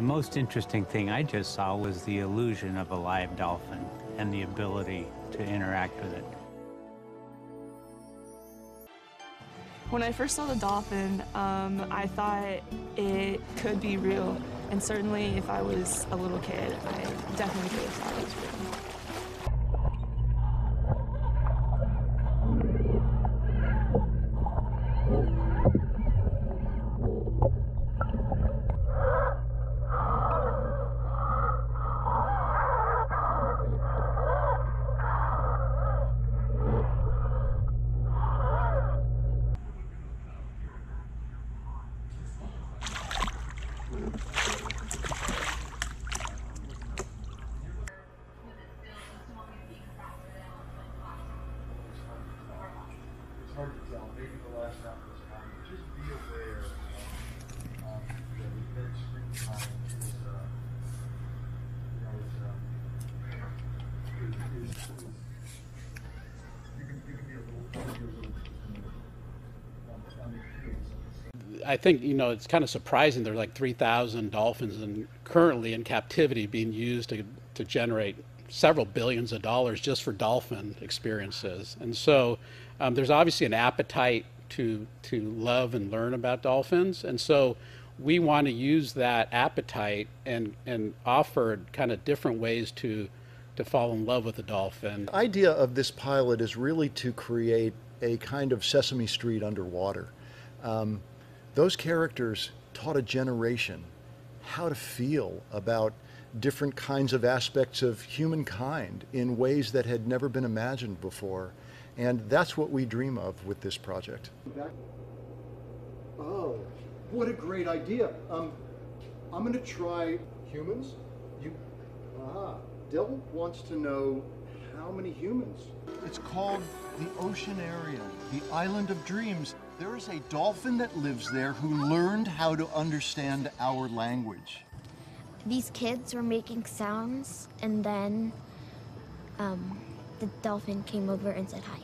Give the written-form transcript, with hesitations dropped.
most interesting thing I just saw was the illusion of a live dolphin and the ability to interact with it. When I first saw the dolphin, I thought it could be real, and certainly if I was a little kid, I definitely could have thought it was real. It's hard to tell. Maybe the last half of this time, but just be aware of the event screen time is, you can be a little on the heels. I think, it's kind of surprising. There are like 3,000 dolphins currently in captivity being used to generate several billions of dollars just for dolphin experiences. And so there's obviously an appetite to love and learn about dolphins. And so we want to use that appetite and offer kind of different ways to fall in love with a dolphin. The idea of this pilot is really to create a kind of Sesame Street underwater. Those characters taught a generation how to feel about different kinds of aspects of humankind in ways that had never been imagined before. And that's what we dream of with this project. Oh, what a great idea. I'm going to try humans. Dylan wants to know how many humans. It's called the Oceanarium, the Island of Dreams. There is a dolphin that lives there who learned how to understand our language. These kids were making sounds, and then the dolphin came over and said hi.